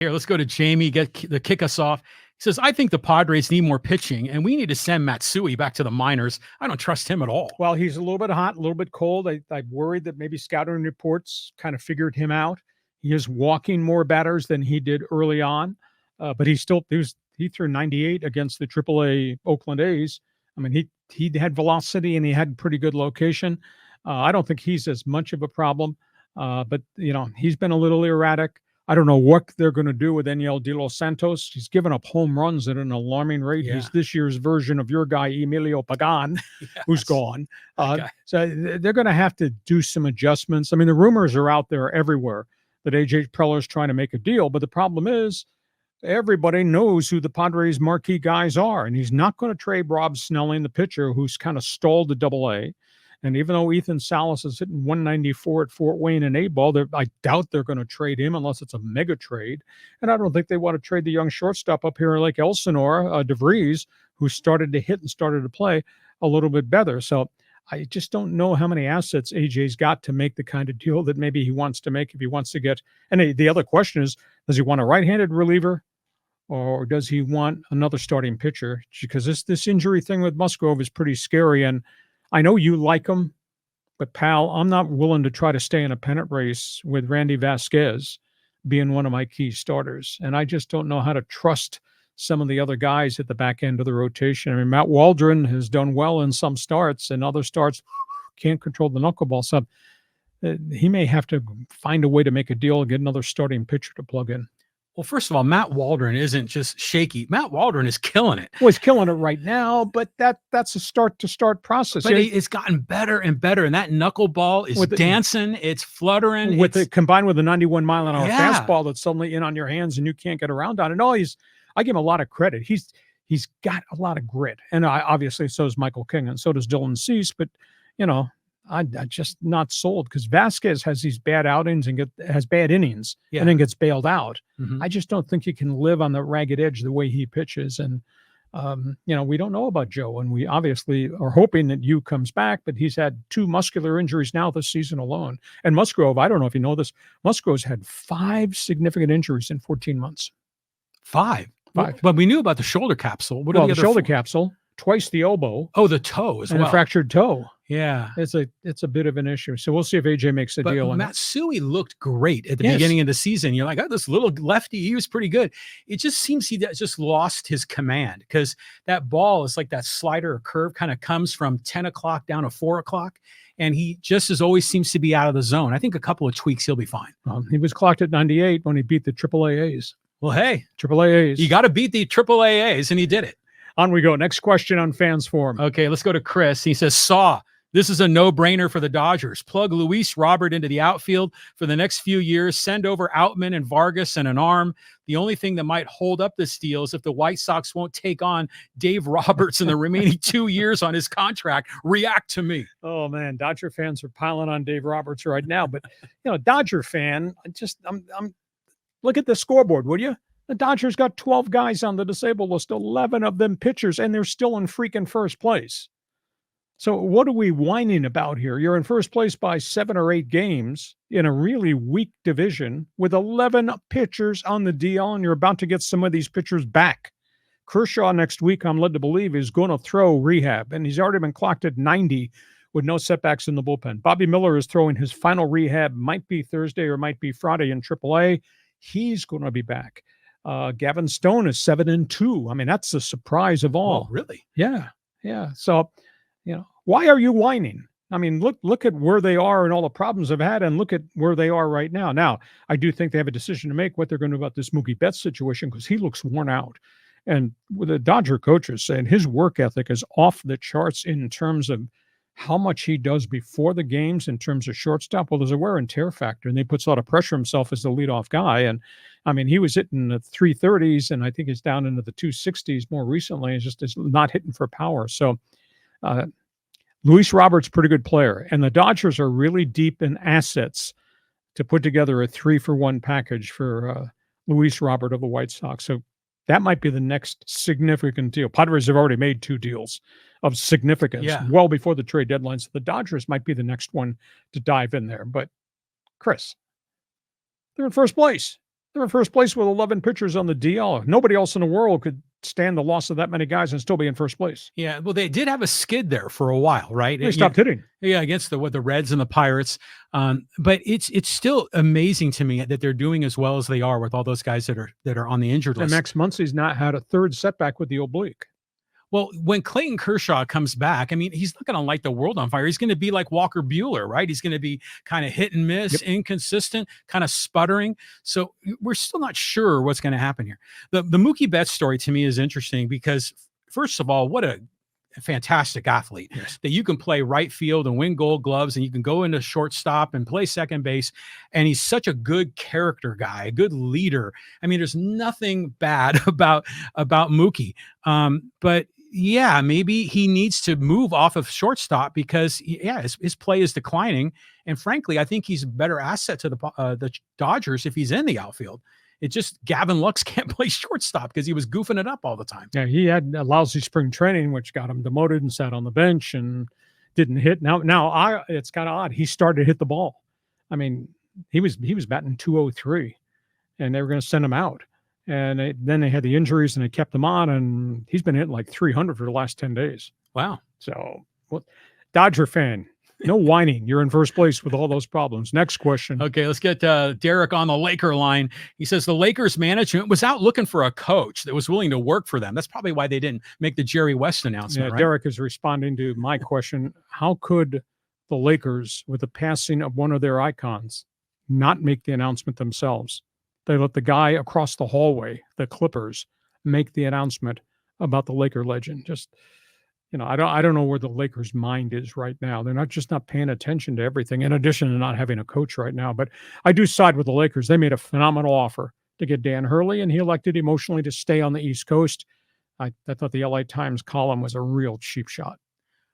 Here, let's go to Jamie, kick us off. He says, I think the Padres need more pitching, and we need to send Matsui back to the minors. I don't trust him at all. Well, he's a little bit hot, a little bit cold. I'm worried that maybe scouting reports kind of figured him out. He is walking more batters than he did early on, but he threw 98 against the AAA Oakland A's. I mean, he had velocity and he had pretty good location. I don't think he's as much of a problem, but he's been a little erratic. I don't know what they're going to do with Enyel De Los Santos. He's given up home runs at an alarming rate. Yeah. He's this year's version of your guy, Emilio Pagan, yes, who's gone. So they're going to have to do some adjustments. I mean, the rumors are out there everywhere that A.J. Preller's trying to make a deal. But the problem is everybody knows who the Padres' marquee guys are. And he's not going to trade Rob Snelling, the pitcher, who's kind of stalled at AA. And even though Ethan Salas is hitting 194 at Fort Wayne in A-ball, I doubt they're going to trade him unless it's a mega trade. And I don't think they want to trade the young shortstop up here like Elsinore, DeVries, who started to hit and started to play a little bit better. So I just don't know how many assets AJ's got to make the kind of deal that maybe he wants to make if he wants to get. And the other question is, does he want a right-handed reliever or does he want another starting pitcher? Because this injury thing with Musgrove is pretty scary. And I know you like him, but pal, I'm not willing to try to stay in a pennant race with Randy Vasquez being one of my key starters. And I just don't know how to trust some of the other guys at the back end of the rotation. I mean, Matt Waldron has done well in some starts, and other starts can't control the knuckleball. So he may have to find a way to make a deal and get another starting pitcher to plug in. Well, first of all, Matt Waldron isn't just shaky. Matt Waldron is killing it. Well, he's killing it right now, but that's a start-to-start process. But it's gotten better and better, and that knuckleball is dancing. It's fluttering. Combined with the 91-mile-an-hour fastball that's suddenly in on your hands and you can't get around on it. No, I give him a lot of credit. He's got a lot of grit, and obviously so does Michael King, and so does Dylan Cease. But I'm just not sold because Vasquez has these bad outings and has bad innings and then gets bailed out. Mm-hmm. I just don't think you can live on the ragged edge the way he pitches. And, we don't know about Joe, and we obviously are hoping that Yu comes back, but he's had 2 muscular injuries now this season alone. And Musgrove, I don't know if you know this, Musgrove's had 5 significant injuries in 14 months. 5? But we knew about the shoulder capsule. What are the shoulder capsule, twice the elbow. Oh, the toe as well. And a fractured toe. Yeah. It's a bit of an issue. So we'll see if AJ makes a deal. Matsui looked great at the beginning of the season. You're like, oh, this little lefty, he was pretty good. It just seems he just lost his command because that ball is like that slider or curve kind of comes from 10 o'clock down to 4 o'clock. And he just always seems to be out of the zone. I think a couple of tweaks, he'll be fine. He was clocked at 98 when he beat the AAA A's. Well, hey. AAA A's. You got to beat the AAA A's, and he did it. On we go. Next question on Fans Forum. Okay, let's go to Chris. He says, this is a no-brainer for the Dodgers. Plug Luis Robert into the outfield for the next few years. Send over Outman and Vargas and an arm. The only thing that might hold up this deal is if the White Sox won't take on Dave Roberts in the remaining 2 years on his contract. React to me. Oh, man, Dodger fans are piling on Dave Roberts right now. But, Dodger fan, I'm look at the scoreboard, would you? The Dodgers got 12 guys on the disabled list, 11 of them pitchers, and they're still in freaking first place. So what are we whining about here? You're in first place by 7 or 8 games in a really weak division with 11 pitchers on the DL, and you're about to get some of these pitchers back. Kershaw next week, I'm led to believe, is going to throw rehab, and he's already been clocked at 90 with no setbacks in the bullpen. Bobby Miller is throwing his final rehab, might be Thursday or might be Friday in AAA. He's going to be back. Gavin Stone is 7-2. I mean, that's the surprise of all. Oh, really? Yeah. So, why are you whining? I mean, look at where they are and all the problems they've had, and look at where they are right now. Now, I do think they have a decision to make what they're going to do about this Mookie Betts situation because he looks worn out. And with the Dodger coaches saying his work ethic is off the charts in terms of how much he does before the games in terms of shortstop. Well, there's a wear and tear factor, and he puts a lot of pressure himself as the leadoff guy. And I mean, he was hitting the 330s, and I think he's down into the 260s more recently. It's just not hitting for power. So Luis Roberts, pretty good player, and the Dodgers are really deep in assets to put together a 3-for-1 package for Luis Robert of the White Sox. So that might be the next significant deal. Padres have already made 2 deals of significance well before the trade deadline. So the Dodgers might be the next one to dive in there. But Chris, they're in first place. They're in first place with 11 pitchers on the DL. Nobody else in the world could stand the loss of that many guys and still be in first place. Yeah, well, they did have a skid there for a while, right? They stopped hitting. Yeah, against the Reds and the Pirates. But it's still amazing to me that they're doing as well as they are with all those guys that are on the injured And list. Max Muncy's not had a third setback with the oblique. Well, when Clayton Kershaw comes back, I mean, he's not going to light the world on fire. He's going to be like Walker Buehler, right? He's going to be kind of hit and miss, inconsistent, kind of sputtering. So we're still not sure what's going to happen here. The Mookie Betts story to me is interesting because, first of all, what a fantastic athlete that you can play right field and win Gold Gloves, and you can go into shortstop and play second base. And he's such a good character guy, a good leader. I mean, there's nothing bad about Mookie. But yeah, maybe he needs to move off of shortstop because his play is declining. And frankly, I think he's a better asset to the Dodgers if he's in the outfield. It just Gavin Lux can't play shortstop because he was goofing it up all the time. Yeah, he had a lousy spring training, which got him demoted and sat on the bench and didn't hit. Now it's kind of odd. He started to hit the ball. I mean, he was batting 203, and they were going to send him out. And then they had the injuries, and they kept him on, and he's been hitting like 300 for the last 10 days. Wow. So, Dodger fan, no whining. You're in first place with all those problems. Next question. Okay, let's get Derek on the Laker line. He says the Lakers management was out looking for a coach that was willing to work for them. That's probably why they didn't make the Jerry West announcement, right? Derek is responding to my question. How could the Lakers, with the passing of one of their icons, not make the announcement themselves? They let the guy across the hallway, the Clippers, make the announcement about the Laker legend. Just, I don't know where the Lakers' mind is right now. They're not paying attention to everything, in addition to not having a coach right now. But I do side with the Lakers. They made a phenomenal offer to get Dan Hurley, and he elected emotionally to stay on the East Coast. I thought the LA Times column was a real cheap shot.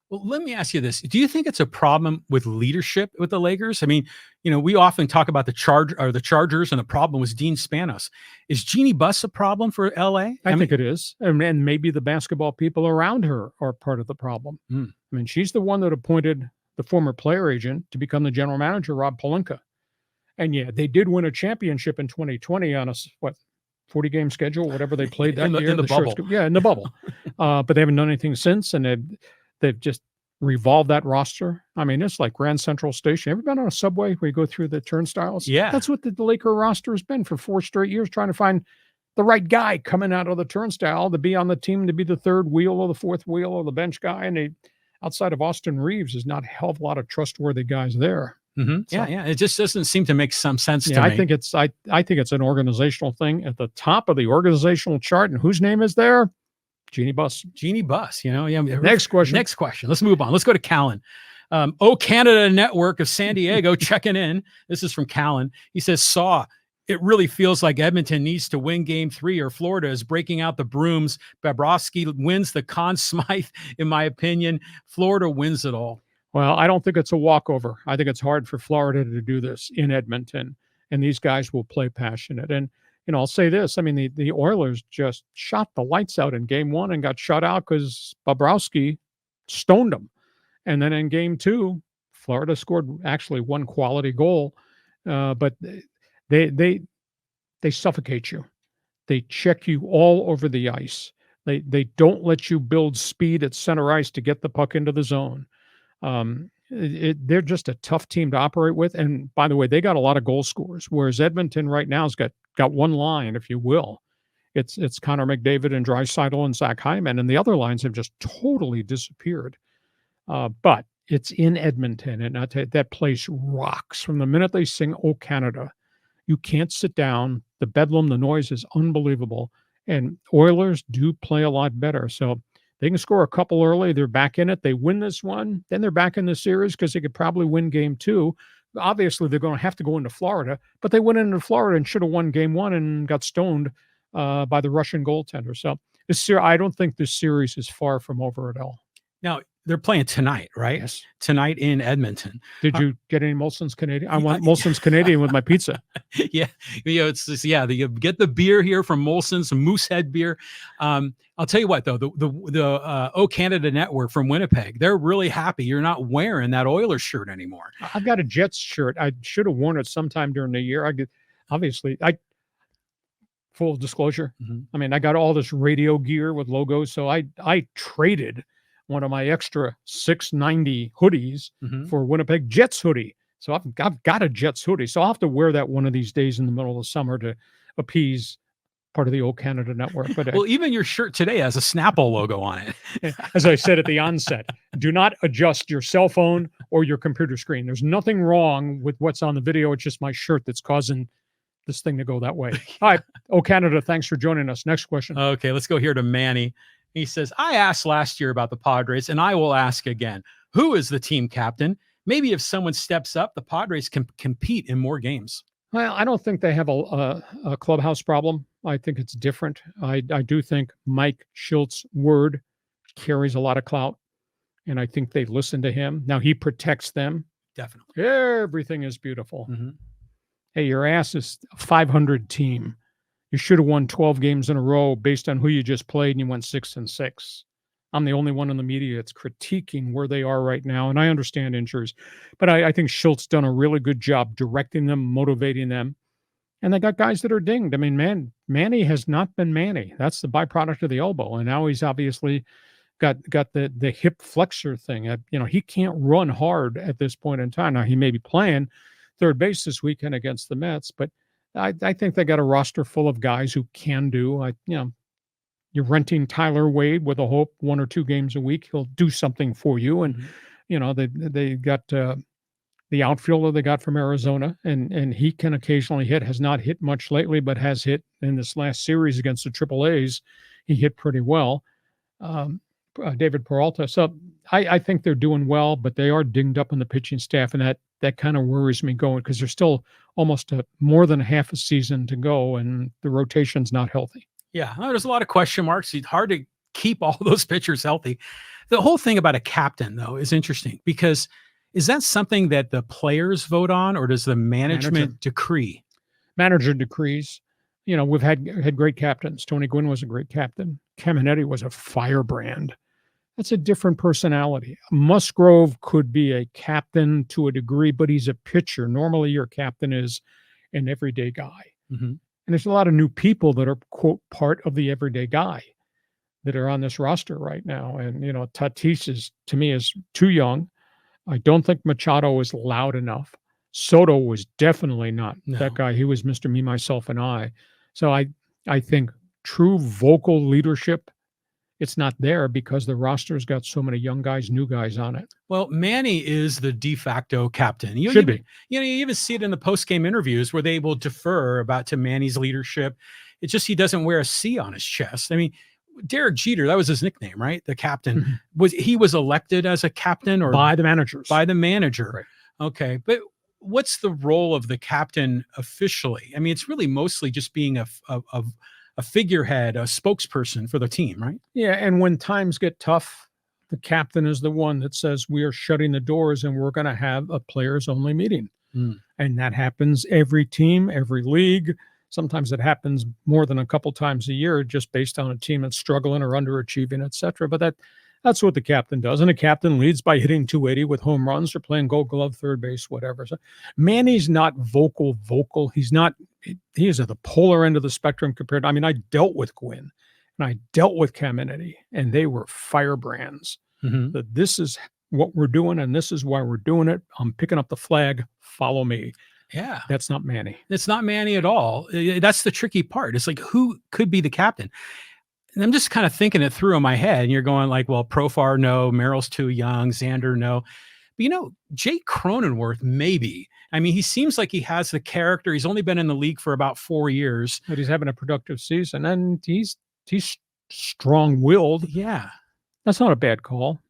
Well, let me ask you this. Do you think it's a problem with leadership with the Lakers? I mean, we often talk about the Chargers, and the problem was Dean Spanos. Is Jeannie Buss a problem for LA? I think it is. And maybe the basketball people around her are part of the problem. I mean, she's the one that appointed the former player agent to become the general manager, Rob Pelinka. And yeah, they did win a championship in 2020 on a 40-game schedule, whatever they played that year. In the bubble. In the bubble. But they haven't done anything since, and they've just revolved that roster. I mean, it's like Grand Central Station. Ever been on a subway where you go through the turnstiles? Yeah. That's what the Laker roster has been for 4 straight years, trying to find the right guy coming out of the turnstile to be on the team, to be the third wheel or the fourth wheel or the bench guy. And outside of Austin Reeves, there's not a hell of a lot of trustworthy guys there. Mm-hmm. So, yeah. It just doesn't seem to make some sense to me. I think it's an organizational thing. At the top of the organizational chart, and whose name is there? Jeannie Buss. Yeah. Next question. Let's move on. Let's go to Callan. Canada Network of San Diego checking in. This is from Callan. He says, it really feels like Edmonton needs to win Game 3 or Florida is breaking out the brooms. Bobrovsky wins the Conn Smythe, in my opinion. Florida wins it all. Well, I don't think it's a walkover. I think it's hard for Florida to do this in Edmonton, and these guys will play passionate. And I'll say this. I mean, the Oilers just shot the lights out in Game 1 and got shut out because Bobrovsky stoned them. And then in Game 2, Florida scored actually one quality goal, but they suffocate you. They check you all over the ice. They don't let you build speed at center ice to get the puck into the zone. They're just a tough team to operate with. And by the way, they got a lot of goal scorers, whereas Edmonton right now has got one line, if you will. It's Connor McDavid and Draisaitl and Zach Hyman, and the other lines have just totally disappeared. But it's in Edmonton, and I tell you, that place rocks from the minute they sing "Oh Canada." You can't sit down. The bedlam, the noise is unbelievable, and Oilers do play a lot better. So they can score a couple early. They're back in it. They win this one, then they're back in the series because they could probably win Game 2. Obviously, they're going to have to go into Florida, but they went into Florida and should have won Game 1 and got stoned by the Russian goaltender. So I don't think this series is far from over at all. Now, they're playing tonight, right? Yes. Tonight in Edmonton. Did you get any Molson's Canadian? I want Molson's Canadian with my pizza. Yeah. It's just, you get the beer here from Molson's, Moosehead beer. I'll tell you what, though, the O Canada Network from Winnipeg, they're really happy you're not wearing that Oilers shirt anymore. I've got a Jets shirt. I should have worn it sometime during the year. full disclosure. Mhm. I mean, I got all this radio gear with logos. So I traded one of my extra 690 hoodies Mhm. for Winnipeg Jets hoodie. So I've got a Jets hoodie. So I'll have to wear that one of these days in the middle of the summer to appease part of the old Canada network. But Well, even your shirt today has a Snapple logo on it. as I said at the onset, do not adjust your cell phone or your computer screen. There's nothing wrong with what's on the video. It's just my shirt that's causing this thing to go that way. All right. Oh, Canada, thanks for joining us. Next question. Okay, let's go here to Manny. He says, I asked last year about the Padres, and I will ask again. Who is the team captain? Maybe if someone steps up, the Padres can compete in more games. Well, I don't think they have a clubhouse problem. I think it's different. I do think Mike Schiltz's word carries a lot of clout, and I think they listen to him. Now, he protects them. Definitely. Everything is beautiful. Mhm. Hey, your ass is a 500 team. You should have won 12 games in a row based on who you just played, and you went 6-6. I'm the only one in the media that's critiquing where they are right now, and I understand injuries, but I think Schultz done a really good job directing them, motivating them, and they got guys that are dinged. I mean, Manny has not been Manny. That's the byproduct of the elbow, and now he's obviously got the hip flexor thing. He can't run hard at this point in time. Now he may be playing third base this weekend against the Mets, but I think they got a roster full of guys who can do. You're renting Tyler Wade with a hope 1 or 2 games a week he'll do something for you. And they got the outfielder they got from Arizona, and he can occasionally hit. Has not hit much lately, but has hit in this last series against the Triple A's. He hit pretty well. David Peralta. So I think they're doing well, but they are dinged up in the pitching staff, and that kind of worries me going because there's still almost more than half a season to go, and the rotation's not healthy. Yeah, there's a lot of question marks. It's hard to keep all those pitchers healthy. The whole thing about a captain, though, is interesting because is that something that the players vote on, or does the management decree? Manager decrees. We've had great captains. Tony Gwynn was a great captain. Caminetti was a firebrand. That's a different personality. Musgrove could be a captain to a degree, but he's a pitcher. Normally, your captain is an everyday guy. Mm-hmm. And there's a lot of new people that are, quote, part of the everyday guy that are on this roster right now. And, Tatis to me, is too young. I don't think Machado is loud enough. Soto was definitely not that guy. He was Mr. Me, Myself, and I. So I think true vocal leadership, it's not there because the roster's got so many young guys, new guys on it. Well, Manny is the de facto captain. Should be. You even see it in the post-game interviews where they will defer to Manny's leadership. It's just he doesn't wear a C on his chest. I mean, Derek Jeter, that was his nickname, right? The captain. Mm-hmm. Was elected as a captain or by the managers? By the manager. Right. Okay. But what's the role of the captain officially? I mean, it's really mostly just being a figurehead, a spokesperson for the team, right? Yeah, and when times get tough, the captain is the one that says we are shutting the doors and we're going to have a players-only meeting. And that happens every team, every league. Sometimes it happens more than a couple times a year just based on a team that's struggling or underachieving, et cetera. But that's what the captain does. And a captain leads by hitting 280 with home runs or playing gold glove, third base, whatever. So Manny's not vocal. He's not. He is at the polar end of the spectrum compared to, I dealt with Gwynn and I dealt with Caminetti, and they were firebrands. Mm-hmm. That this is what we're doing and this is why we're doing it. I'm picking up the flag. Follow me. Yeah. That's not Manny. It's not Manny at all. That's the tricky part. It's like, who could be the captain? And I'm just kind of thinking it through in my head. And you're going like, well, Profar, no. Merrill's too young. Xander, no. But, Jake Cronenworth, maybe. I mean, he seems like he has the character. He's only been in the league for about 4 years. But he's having a productive season. And he's strong-willed. Yeah. That's not a bad call.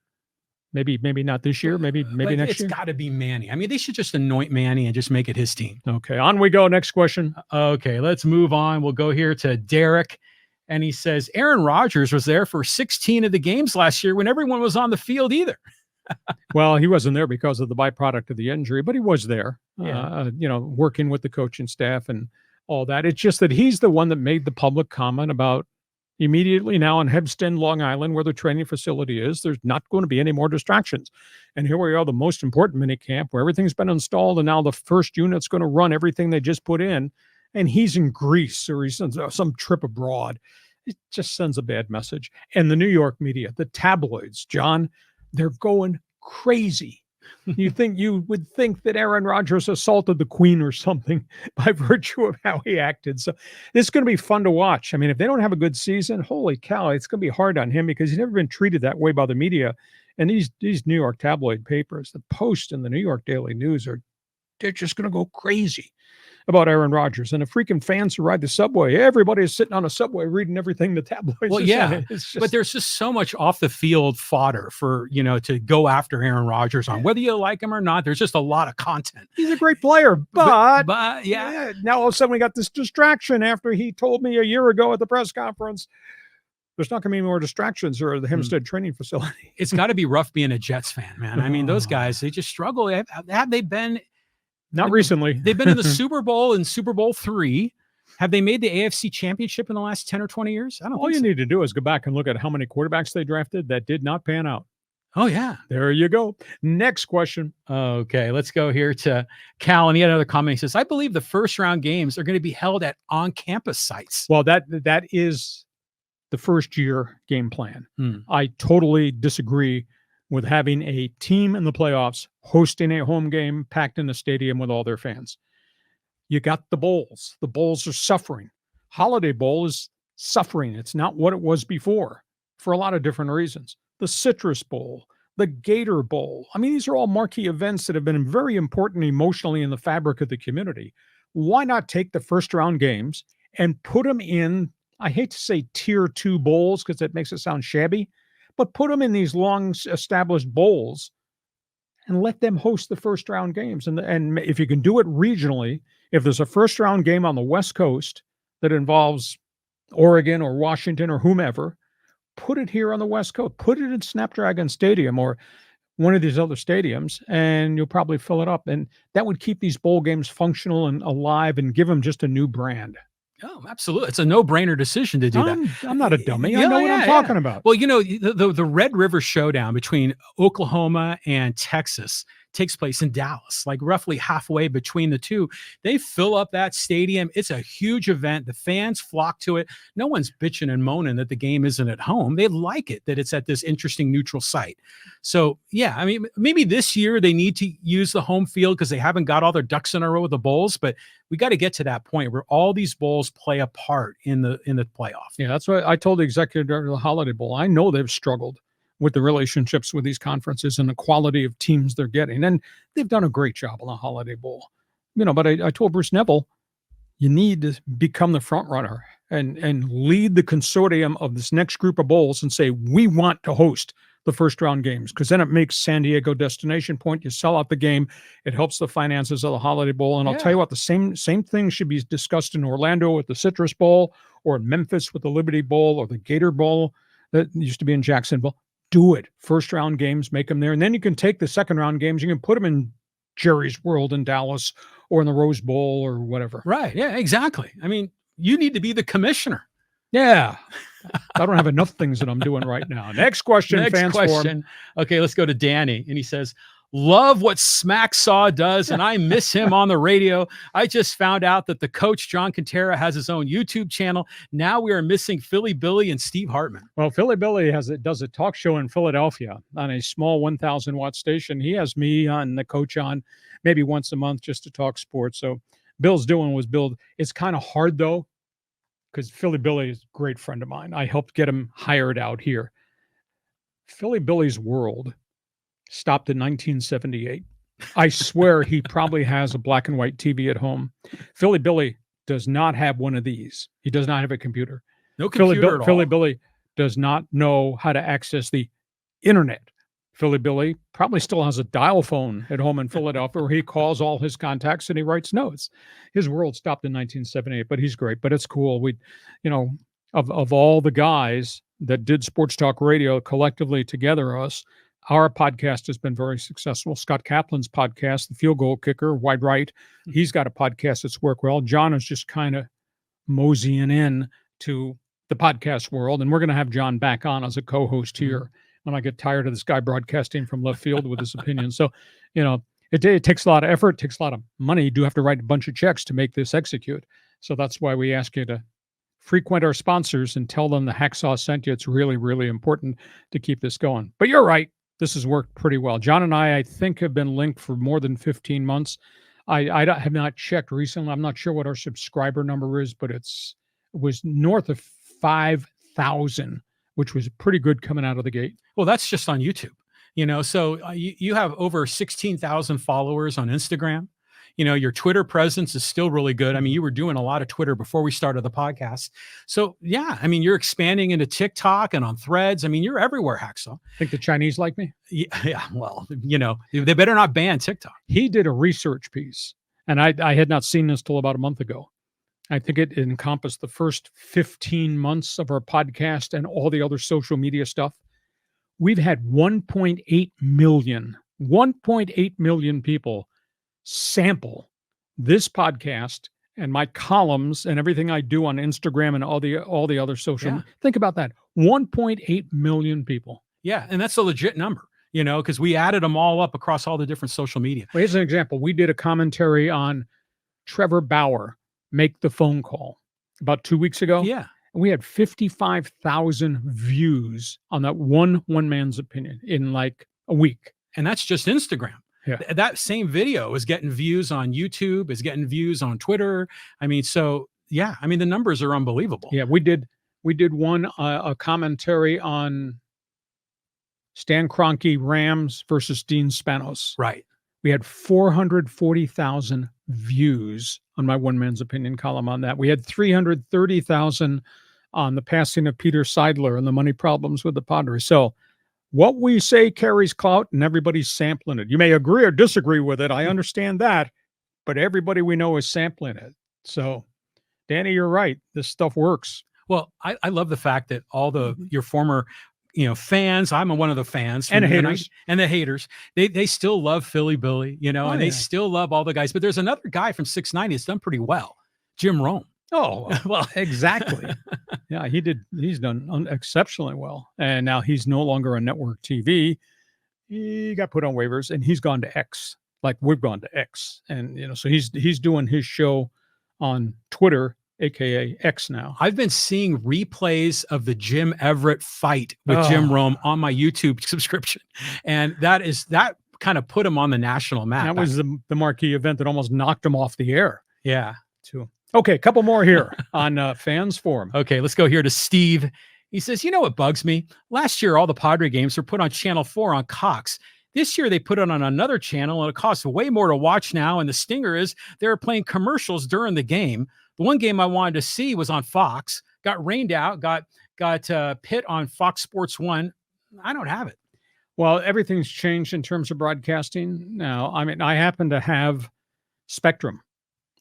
Maybe not this year. Maybe next year. It's got to be Manny. I mean, they should just anoint Manny and just make it his team. Okay, on we go. Next question. Okay, let's move on. We'll go here to Derek. And he says, Aaron Rodgers was there for 16 of the games last year when everyone was on the field either. Well, he wasn't there because of the byproduct of the injury, but he was there, working with the coaching staff and all that. It's just that he's the one that made the public comment about immediately now in Hebston, Long Island, where the training facility is, there's not going to be any more distractions. And here we are, the most important mini camp where everything's been installed, and now the first unit's going to run everything they just put in. and he's in Greece or he's on some trip abroad. It just sends a bad message. And the New York media, the tabloids, John, they're going crazy. You would think that Aaron Rodgers assaulted the Queen or something by virtue of how he acted. So this is going to be fun to watch. I mean, if they don't have a good season, holy cow, it's going to be hard on him because he's never been treated that way by the media. And these New York tabloid papers, the Post and the New York Daily News, they're just going to go crazy about Aaron Rodgers. And the freaking fans who ride the subway, everybody is sitting on a subway reading everything the tabloids Well, are yeah, saying. but there's just so much off the field fodder for, to go after Aaron Rodgers on, whether you like him or not. There's just a lot of content. He's a great player, but yeah. Now all of a sudden we got this distraction after he told me a year ago at the press conference, there's not going to be more distractions or the Hempstead training facility. It's got to be rough being a Jets fan, man. I mean, those guys, they just struggle. Have they been... Not recently. They've been in the Super Bowl and Super Bowl III. Have they made the AFC Championship in the last 10 or 20 years? I don't All you need to do is go back and look at how many quarterbacks they drafted that did not pan out. Oh, yeah. There you go. Next question. Okay, let's go here to Cal. And he had another comment. He says, I believe the first-round games are going to be held at on-campus sites. Well, that is the first-year game plan. I totally disagree with having a team in the playoffs hosting a home game packed in a stadium with all their fans. You got the bowls. The bowls are suffering. Holiday Bowl is suffering. It's not what it was before for a lot of different reasons. The Citrus Bowl, the Gator Bowl. I mean, these are all marquee events that have been very important emotionally in the fabric of the community. Why not take the first round games and put them in, I hate to say tier 2 bowls because that makes it sound shabby, but put them in these long established bowls and let them host the first round games. And if you can do it regionally, if there's a first round game on the West Coast that involves Oregon or Washington or whomever, put it here on the West Coast, put it in Snapdragon Stadium or one of these other stadiums, and you'll probably fill it up. And that would keep these bowl games functional and alive and give them just a new brand. Oh, absolutely. It's a no-brainer decision to do that. I'm not a dummy. I know what I'm talking about. Well, the Red River Showdown between Oklahoma and Texas takes place in Dallas, like roughly halfway between the two. They fill up that stadium. It's a huge event. The fans flock to it. No one's bitching and moaning that the game isn't at home. They like it, that it's at this interesting neutral site. So, yeah, I mean, maybe this year they need to use the home field because they haven't got all their ducks in a row with the bowls, but we got to get to that point where all these bowls play a part in the playoff. Yeah, that's what I told the executive director of the Holiday Bowl. I know they've struggled with the relationships with these conferences and the quality of teams they're getting. And they've done a great job on the Holiday Bowl. But I told Bruce Neville, you need to become the front runner and lead the consortium of this next group of bowls and say, we want to host the first round games, because then it makes San Diego destination point. You sell out the game. It helps the finances of the Holiday Bowl. And I'll tell you what, the same thing should be discussed in Orlando with the Citrus Bowl, or in Memphis with the Liberty Bowl, or the Gator Bowl that used to be in Jacksonville. Do it. First round games, make them there. And then you can take the second round games. You can put them in Jerry's World in Dallas or in the Rose Bowl or whatever. Right. Yeah, exactly. I mean, you need to be the commissioner. Yeah. I don't have enough things that I'm doing right now. Next question. Okay, let's go to Danny. And he says, love what Hacksaw does, and I miss him on the radio. I just found out that the coach, John Quintera, has his own YouTube channel. Now we are missing Philly Billy and Steve Hartman. Well, Philly Billy does a talk show in Philadelphia on a small 1,000-watt station. He has me on, the coach on, maybe once a month just to talk sports. So Bill's doing was build. It's kind of hard, though, because Philly Billy is a great friend of mine. I helped get him hired out here. Philly Billy's world stopped in 1978. I swear he probably has a black and white TV at home. Philly Billy does not have one of these. He does not have a computer. No computer at all. Philly Billy does not know how to access the internet. Philly Billy probably still has a dial phone at home in Philadelphia where he calls all his contacts and he writes notes. His world stopped in 1978, but he's great. But it's cool. Of all the guys that did sports talk radio collectively together, our podcast has been very successful. Scott Kaplan's podcast, The Field Goal Kicker, Wide Right, he's got a podcast that's worked well. John is just kind of moseying in to the podcast world, and we're going to have John back on as a co-host here when I get tired of this guy broadcasting from left field with his opinions. So, it takes a lot of effort, it takes a lot of money. You do have to write a bunch of checks to make this execute. So that's why we ask you to frequent our sponsors and tell them the Hacksaw sent you. It's really, really important to keep this going. But you're right. This has worked pretty well. John and I think, have been linked for more than 15 months. I have not checked recently. I'm not sure what our subscriber number is, but it was north of 5,000, which was pretty good coming out of the gate. Well, that's just on YouTube. So you have over 16,000 followers on Instagram. Your Twitter presence is still really good. I mean, you were doing a lot of Twitter before we started the podcast. So yeah, I mean, you're expanding into TikTok and on Threads. I mean, you're everywhere, Hacksaw. Think the Chinese like me? Yeah. Well, they better not ban TikTok. He did a research piece, and I had not seen this till about a month ago. I think it encompassed the first 15 months of our podcast and all the other social media stuff. We've had 1.8 million people sample this podcast and my columns and everything I do on Instagram and all the other social. Yeah. Think about that. 1.8 million people. Yeah. And that's a legit number, because we added them all up across all the different social media. Well, here's an example. We did a commentary on Trevor Bauer, Make the Phone Call, about 2 weeks ago. Yeah. We had 55,000 views on that one man's opinion in like a week. And that's just Instagram. Yeah. That same video is getting views on YouTube, is getting views on Twitter. I mean, so yeah, I mean, the numbers are unbelievable. Yeah, we did one, a commentary on Stan Kroenke Rams versus Dean Spanos. Right. We had 440,000 views on my one man's opinion column on that. We had 330,000 on the passing of Peter Seidler and the money problems with the Padres. So what we say carries clout, and everybody's sampling it. You may agree or disagree with it. I understand that, but everybody we know is sampling it. So, Danny, you're right. This stuff works. Well, I love the fact that all your former, fans, I'm one of the fans. And haters. And the haters, they still love Philly Billy, and they still love all the guys. But there's another guy from 690 that's done pretty well, Jim Rome. Oh, well, exactly. Yeah, he's done exceptionally well. And now he's no longer on network TV. He got put on waivers and he's gone to X, like we've gone to X. And, so he's doing his show on Twitter, AKA X now. I've been seeing replays of the Jim Everett fight with Jim Rome on my YouTube subscription. And that kind of put him on the national map. That was the marquee event that almost knocked him off the air. Yeah. Too. Okay, a couple more here on Fans Forum. Okay, let's go here to Steve. He says, what bugs me? Last year, all the Padre games were put on Channel 4 on Cox. This year, they put it on another channel, and it costs way more to watch now. And the stinger is they were playing commercials during the game. The one game I wanted to see was on Fox. Got rained out, got Pitt on Fox Sports 1. I don't have it. Well, everything's changed in terms of broadcasting now. I mean, I happen to have Spectrum.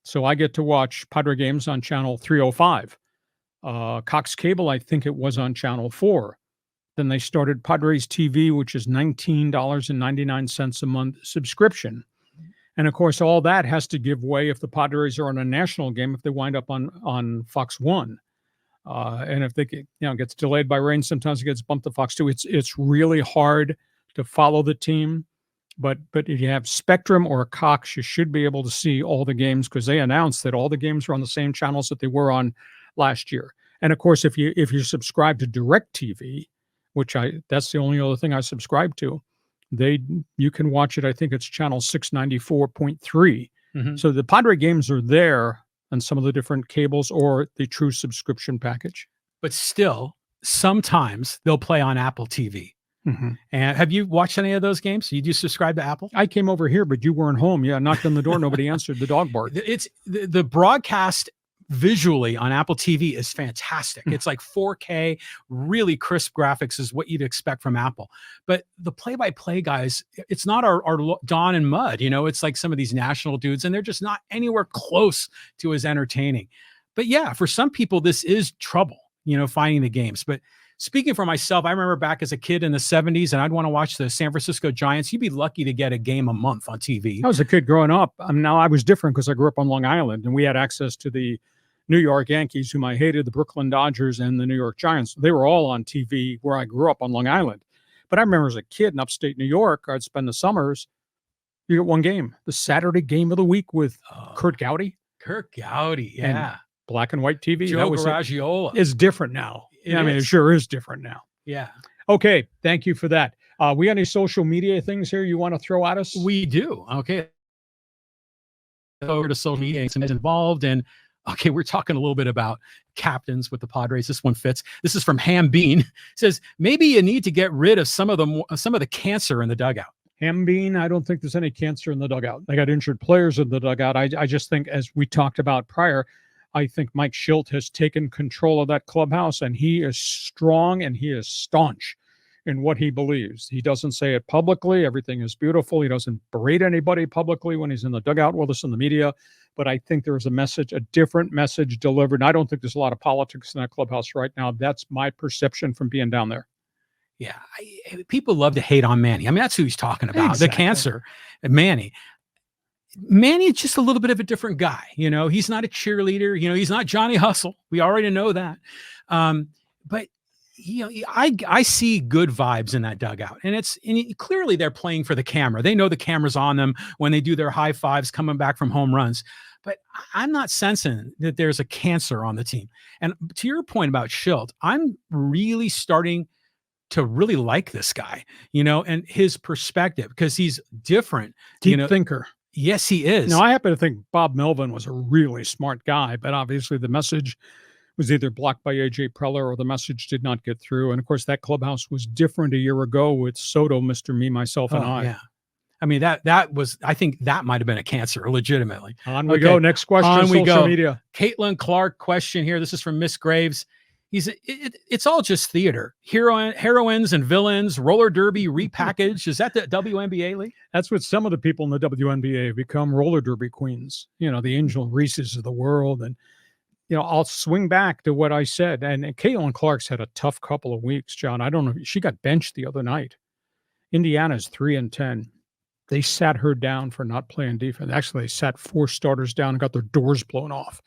So I get to watch Padre games on channel 305. Cox Cable, I think it was on channel 4. Then they started Padres TV, which is $19.99 a month subscription. And of course, all that has to give way if the Padres are on a national game, if they wind up on Fox 1. And if they gets delayed by rain, sometimes it gets bumped to Fox 2. It's really hard to follow the team. But if you have Spectrum or Cox, you should be able to see all the games because they announced that all the games are on the same channels that they were on last year. And of course, if you subscribe to DirecTV, which that's the only other thing I subscribe to, you can watch it. I think it's channel 694.3. Mm-hmm. So the Padre games are there on some of the different cables or the true subscription package. But still, sometimes they'll play on Apple TV. Mm-hmm. And have you watched any of those games? You do subscribe to Apple? I came over here, but you weren't home. Yeah, I knocked on the door. Nobody answered. The dog barked. It's the broadcast visually on Apple TV is fantastic. It's like 4K, really crisp graphics is what you'd expect from Apple. But the play-by-play guys, it's not our Don and Mud. It's like some of these national dudes, and they're just not anywhere close to as entertaining. But yeah, for some people, this is trouble, finding the games. But speaking for myself, I remember back as a kid in the 70s, and I'd want to watch the San Francisco Giants. You'd be lucky to get a game a month on TV. I was a kid growing up. Now I was different because I grew up on Long Island, and we had access to the New York Yankees, whom I hated, the Brooklyn Dodgers, and the New York Giants. They were all on TV where I grew up on Long Island. But I remember as a kid in upstate New York, I'd spend the summers, you get one game, the Saturday game of the week with Kurt Gowdy. Kurt Gowdy, yeah. black and white TV. Joe That was it. Garagiola. It's different now. It I mean, it is. sure is different now. Yeah. Okay, thank you for that. We got any social media things here you want to throw at us? We do. Okay. Over to social media and is involved. And okay, we're talking a little bit about captains with the Padres. This one fits. This is from Ham Bean. It says maybe you need to get rid of some of the cancer in the dugout. Ham Bean, I don't think there's any cancer in the dugout. They got injured players in the dugout. I just think, as we talked about prior, I think Mike Schilt has taken control of that clubhouse, and he is strong and he is staunch in what he believes. He doesn't say it publicly. Everything is beautiful. He doesn't berate anybody publicly when he's in the dugout with us in the media. But I think there's a different message delivered. And I don't think there's a lot of politics in that clubhouse right now. That's my perception from being down there. Yeah. People love to hate on Manny. I mean, that's who he's talking about. Exactly. The cancer. Manny is just a little bit of a different guy. He's not a cheerleader. He's not Johnny Hustle. We already know that. But I see good vibes in that dugout, and clearly they're playing for the camera. They know the camera's on them when they do their high fives coming back from home runs. But I'm not sensing that there's a cancer on the team. And to your point about Schilt, I'm really starting to really like this guy, and his perspective, because he's different. Deep thinker. Yes, he is. Now, I happen to think Bob Melvin was a really smart guy, but obviously the message was either blocked by A.J. Preller or the message did not get through. And, of course, that clubhouse was different a year ago with Soto, Mr. Me, Myself, and I. Yeah. I mean, I think that might have been a cancer, legitimately. On we go. Next question, on we social go. Media. Caitlin Clark question here. This is from Miss Graves. It's all just theater. Heroines and villains, roller derby repackaged. Is that the WNBA league? That's what some of the people in the WNBA have become, roller derby queens. The Angel Reeses of the world. And, I'll swing back to what I said. And Caitlin Clark's had a tough couple of weeks, John. I don't know. She got benched the other night. Indiana's 3-10. They sat her down for not playing defense. Actually, they sat 4 starters down and got their doors blown off.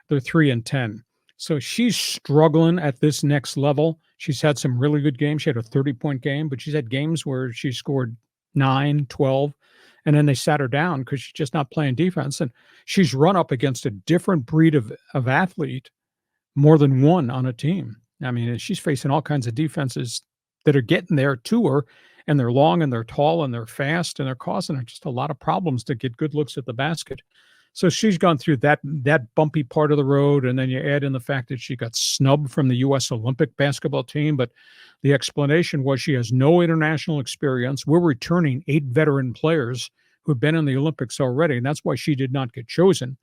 They're 3-10. So she's struggling at this next level. She's had some really good games. She had a 30-point game, but she's had games where she scored 9, 12, and then they sat her down because she's just not playing defense. And she's run up against a different breed of athlete, more than one on a team. I mean, she's facing all kinds of defenses that are getting there to her, and they're long and they're tall and they're fast, and they're causing her just a lot of problems to get good looks at the basket. So she's gone through that bumpy part of the road, and then you add in the fact that she got snubbed from the U.S. Olympic basketball team, but the explanation was she has no international experience. We're returning 8 veteran players who've been in the Olympics already, and that's why she did not get chosen.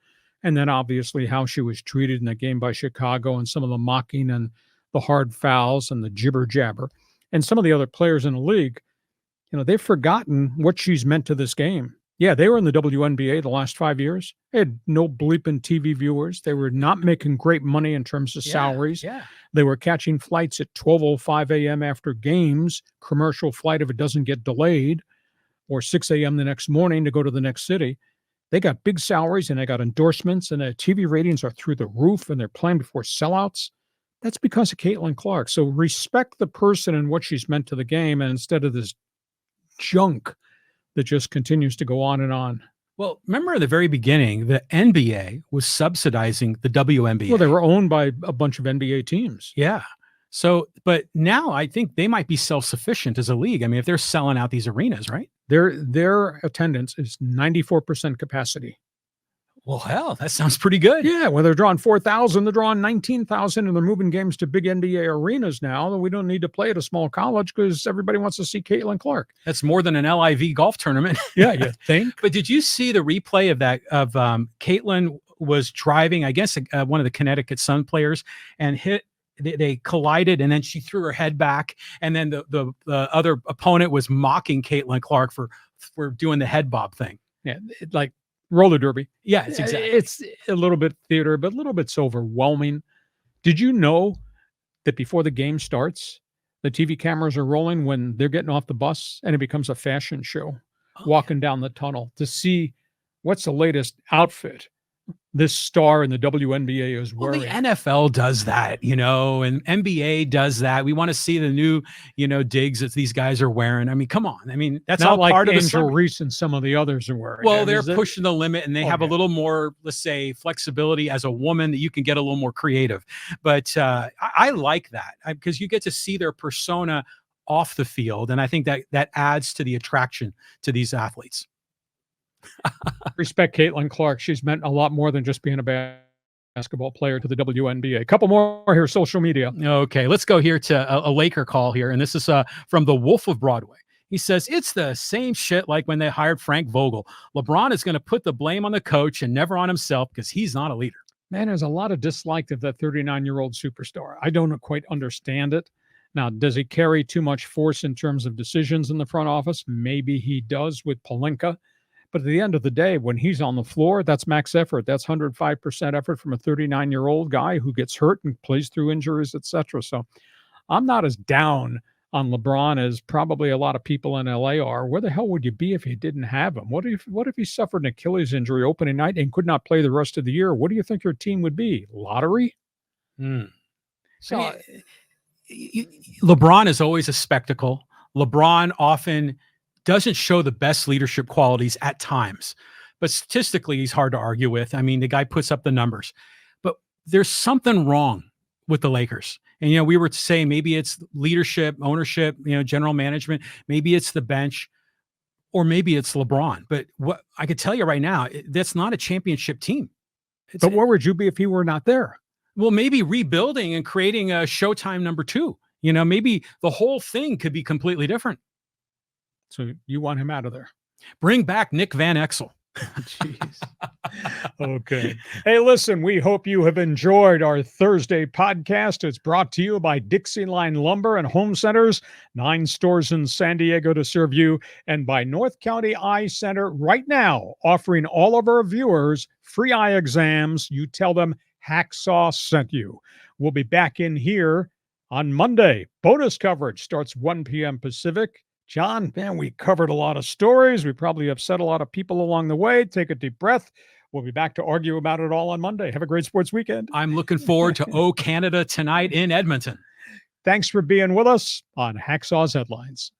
And then obviously how she was treated in the game by Chicago, and some of the mocking and the hard fouls and the jibber jabber. And some of the other players in the league, they've forgotten what she's meant to this game. Yeah, they were in the WNBA the last 5 years. They had no bleeping TV viewers. They were not making great money in terms of salaries. Yeah. They were catching flights at 12:05 a.m. after games, commercial flight if it doesn't get delayed, or 6 a.m. the next morning to go to the next city. They got big salaries, and they got endorsements, and their TV ratings are through the roof, and they're playing before sellouts. That's because of Caitlin Clark. So respect the person and what she's meant to the game, and instead of this junk that just continues to go on and on. Well, remember at the very beginning, the NBA was subsidizing the WNBA. Well, they were owned by a bunch of NBA teams. Yeah. So, but now I think they might be self-sufficient as a league. I mean, if they're selling out these arenas, right? Their attendance is 94% capacity. Well, hell, that sounds pretty good. Yeah, when they're drawing 4,000, they're drawing 19,000, and they're moving games to big NBA arenas now. We don't need to play at a small college because everybody wants to see Caitlin Clark. That's more than an LIV golf tournament. Yeah, you think? But did you see the replay of that? Caitlin was driving, I guess, one of the Connecticut Sun players, and they collided, and then she threw her head back, and then the other opponent was mocking Caitlin Clark for doing the head bob thing. Yeah, like roller derby. Yeah, it's exactly. It's a little bit theater, but a little bit's overwhelming. Did you know that before the game starts, the TV cameras are rolling when they're getting off the bus, and it becomes a fashion show, walking down the tunnel to see what's the latest outfit this star in the WNBA is Well, the wearing. NFL does that, and NBA does that. We want to see the new, digs that these guys are wearing. I mean, come on. I mean, that's Not all like part of the Angel celebrity. Reese and some of the others are wearing. Well, I mean, they're is that- pushing the limit, and they have a Okay. little more, let's say, flexibility as a woman that you can get a little more creative. But I like that because you get to see their persona off the field, and I think that adds to the attraction to these athletes. Respect Caitlin Clark. She's meant a lot more than just being a basketball player to the WNBA. A couple more here, social media. Okay, let's go here to a Laker call here, and this is from the Wolf of Broadway. He says, it's the same shit like when they hired Frank Vogel. LeBron is going to put the blame on the coach and never on himself because he's not a leader. Man, there's a lot of dislike of that 39-year-old superstar. I don't quite understand it. Now, does he carry too much force in terms of decisions in the front office? Maybe he does with Pelinka. But at the end of the day, when he's on the floor, that's max effort. That's 105% effort from a 39-year-old guy who gets hurt and plays through injuries, etc. So I'm not as down on LeBron as probably a lot of people in LA are. Where the hell would you be if you didn't have him? What if he suffered an Achilles injury opening night and could not play the rest of the year? What do you think your team would be? Lottery? So LeBron is always a spectacle. LeBron often doesn't show the best leadership qualities at times, but statistically, he's hard to argue with. I mean, the guy puts up the numbers, but there's something wrong with the Lakers. And, we were to say maybe it's leadership, ownership, general management, maybe it's the bench, or maybe it's LeBron. But what I could tell you right now, that's not a championship team. But where would you be if he were not there? Well, maybe rebuilding and creating a Showtime #2. Maybe the whole thing could be completely different. So you want him out of there? Bring back Nick Van Exel. Jeez. Okay. Hey, listen, we hope you have enjoyed our Thursday podcast. It's brought to you by Dixieline Lumber and Home Centers, 9 stores in San Diego to serve you, and by North County Eye Center right now, offering all of our viewers free eye exams. You tell them Hacksaw sent you. We'll be back in here on Monday. Bonus coverage starts 1 p.m. Pacific. John, man, we covered a lot of stories. We probably upset a lot of people along the way. Take a deep breath. We'll be back to argue about it all on Monday. Have a great sports weekend. I'm looking forward to O Canada tonight in Edmonton. Thanks for being with us on Hacksaw's Headlines.